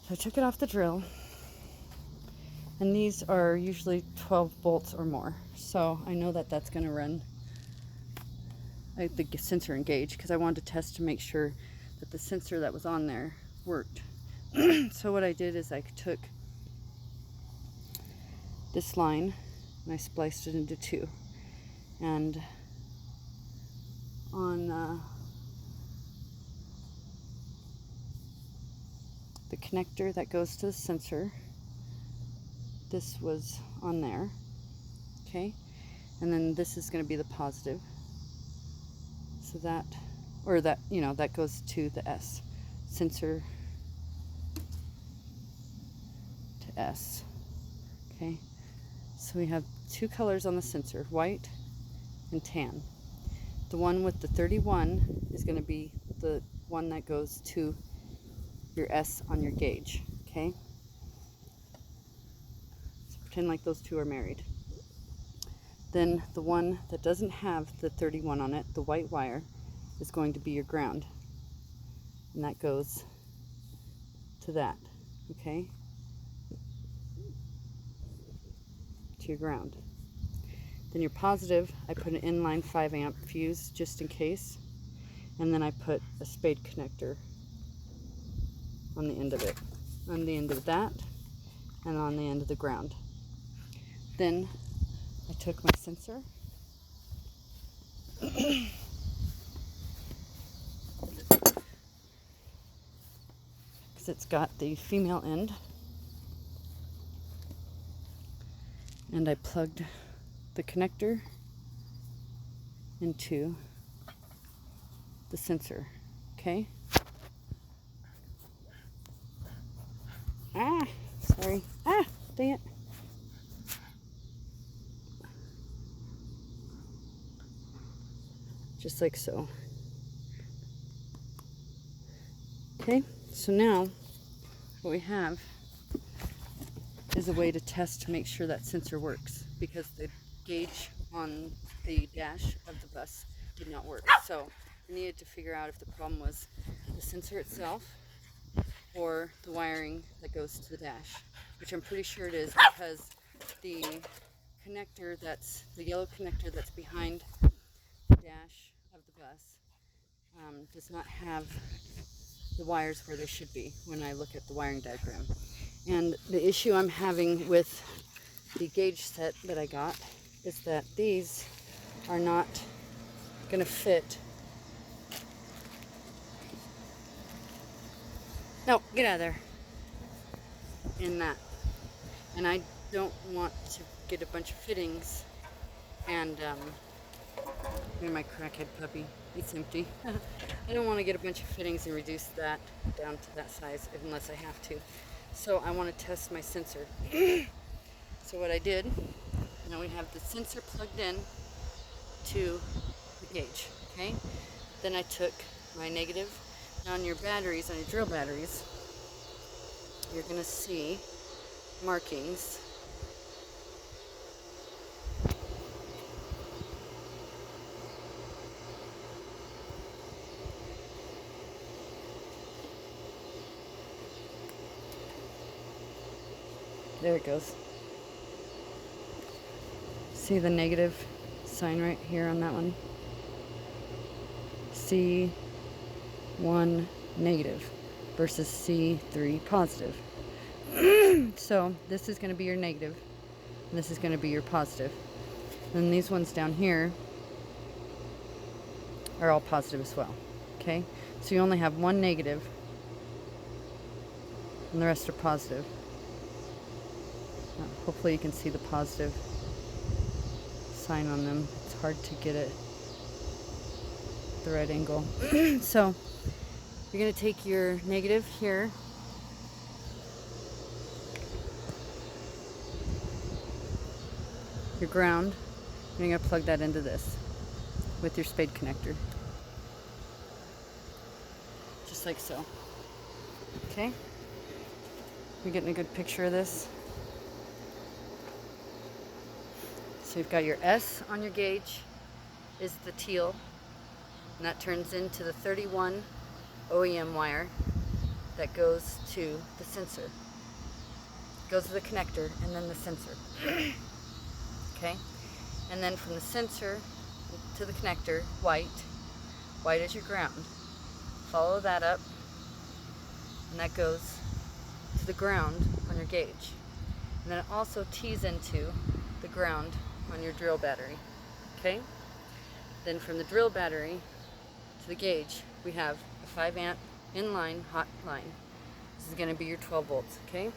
So I took it off the drill, and these are usually 12 volts or more. So I know that that's going to run the sensor and gauge, because I wanted to test to make sure that the sensor that was on there worked. So what I did is I took this line and I spliced it into two, and on the connector that goes to the sensor, this was on there, okay, and then this is going to be the positive, so that, or that, you know, that goes to the S, sensor to S, okay. So we have two colors on the sensor, white and tan. The one with the 31 is going to be the one that goes to your S on your gauge, okay? So pretend like those two are married. Then the one that doesn't have the 31 on it, the white wire, is going to be your ground. And that goes to that, okay? To your ground. Then your positive, I put an inline 5 amp fuse just in case. And then I put a spade connector on the end of it, on the end of that, and on the end of the ground. Then I took my sensor because it's got the female end, and I plugged the connector into the sensor, okay? Sorry. Dang it. Just like so. Okay, so now what we have is a way to test to make sure that sensor works, because the gauge on the dash of the bus did not work. So we needed to figure out if the problem was the sensor itself or the wiring that goes to the dash, which I'm pretty sure it is, because the connector that's, the yellow connector that's behind the dash of the bus does not have the wires where they should be when I look at the wiring diagram. And the issue I'm having with the gauge set that I got is that these are not going to fit. No, get out of there. In that. And I don't want to get a bunch of fittings and here's my crackhead puppy. It's empty. I don't want to get a bunch of fittings and reduce that down to that size unless I have to. So I want to test my sensor. So what I did, now we have the sensor plugged in to the gauge, okay? Then I took my negative. Now on your batteries, on your drill batteries, you're going to see markings. There it goes. See the negative sign right here on that one? C1 negative versus C3 positive. So this is going to be your negative, and this is going to be your positive. And these ones down here are all positive as well. Okay? So you only have one negative, and the rest are positive. Hopefully you can see the positive sign on them. It's hard to get it the right angle. So you're going to take your negative here, your ground, and you're going to plug that into this with your spade connector. Just like so. Okay? You're getting a good picture of this. So you've got your S on your gauge is the teal, and that turns into the 31 OEM wire. that goes to the sensor. Goes to the connector and then the sensor. Okay? And then from the sensor to the connector, white is your ground. Follow that up, and that goes to the ground on your gauge. And then it also tees into the ground on your drill battery. Okay? Then from the drill battery to the gauge, we have a 5 amp inline hot line. This is going to be your 12 volts. Okay?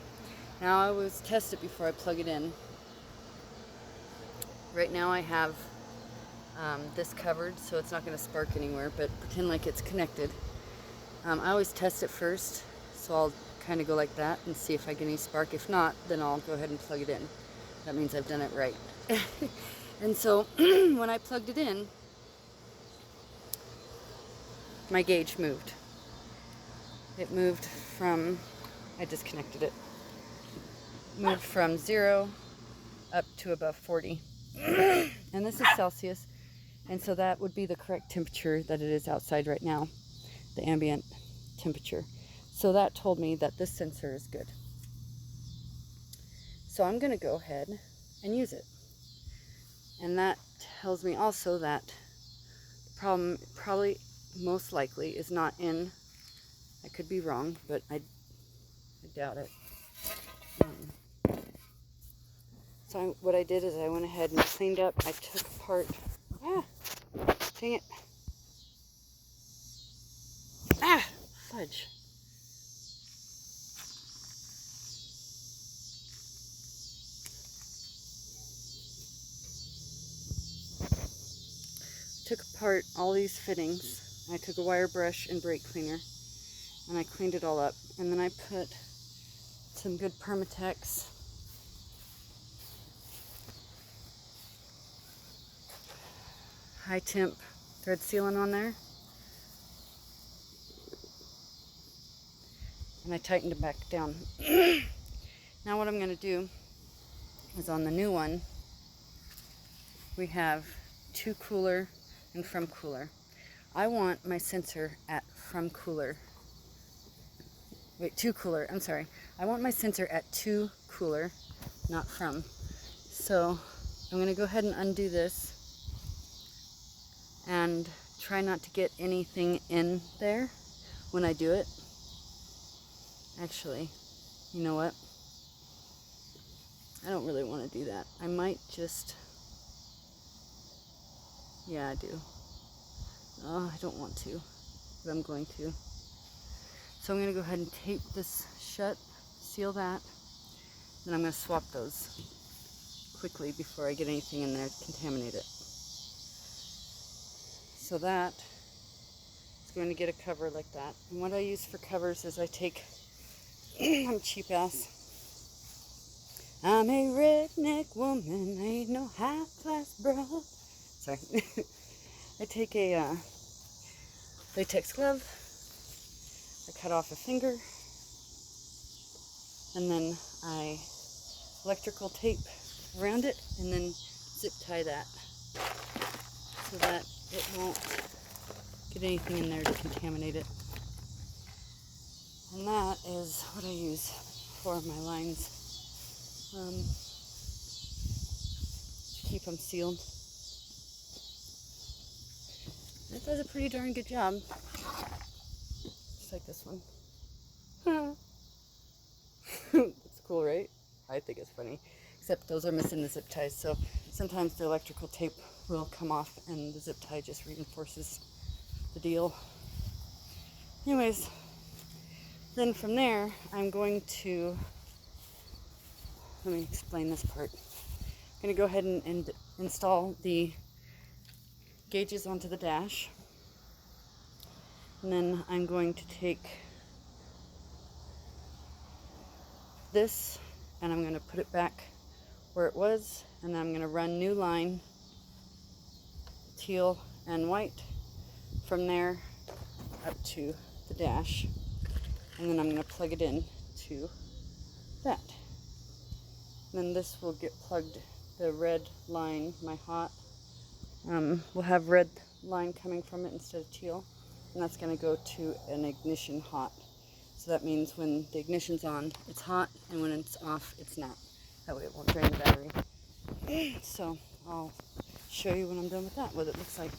Now I always test it before I plug it in. Right now I have this covered, so it's not going to spark anywhere, but pretend like it's connected. I always test it first, so I'll kind of go like that and see if I get any spark. If not, then I'll go ahead and plug it in. That means I've done it right. And so when I plugged it in, my gauge moved. It moved from, I disconnected it, moved from 0 up to above 40. And this is Celsius, and so that would be the correct temperature that it is outside right now, the ambient temperature. So that told me that this sensor is good. So I'm going to go ahead and use it. And that tells me also that the problem probably most likely is not in, I could be wrong, but I doubt it. So what I did is I went ahead and cleaned up. I took apart, dang it. Fudge. Took apart all these fittings. I took a wire brush and brake cleaner, and I cleaned it all up. And then I put some good Permatex high temp thread sealant on there, and I tightened it back down. Now what I'm going to do is on the new one, we have to cooler and from cooler. I want my sensor at from cooler. Wait, to cooler, I'm sorry. I want my sensor at to cooler, not from. So I'm going to go ahead and undo this and try not to get anything in there when I do it. Actually, you know what? I don't really want to do that. I might just, yeah, I do. Oh, I don't want to, but I'm going to. So I'm going to go ahead and tape this shut, seal that, then I'm going to swap those quickly before I get anything in there to contaminate it. So that is going to get a cover like that. And what I use for covers is I take, I'm cheap ass. I'm a redneck woman, ain't no high class bro. Sorry. I take a latex glove, I cut off a finger, and then I electrical tape around it, and then zip tie that so that it won't get anything in there to contaminate it. And that is what I use for my lines, to keep them sealed. It does a pretty darn good job. Just like this one. It's cool, right? I think it's funny. Except those are missing the zip ties, so sometimes the electrical tape will come off and the zip tie just reinforces the deal. Anyways, then from there, I'm going to, let me explain this part. I'm going to go ahead and install the gauges onto the dash. And then I'm going to take this and I'm going to put it back where it was, and then I'm going to run new line, teal and white, from there up to the dash, and then I'm going to plug it in to that. And then this will get plugged, the red line, my hot, will have red line coming from it instead of teal, and that's going to go to an ignition hot. So that means when the ignition's on, it's hot, and when it's off, it's not. That way it won't drain the battery. So I'll show you when I'm done with that, what it looks like.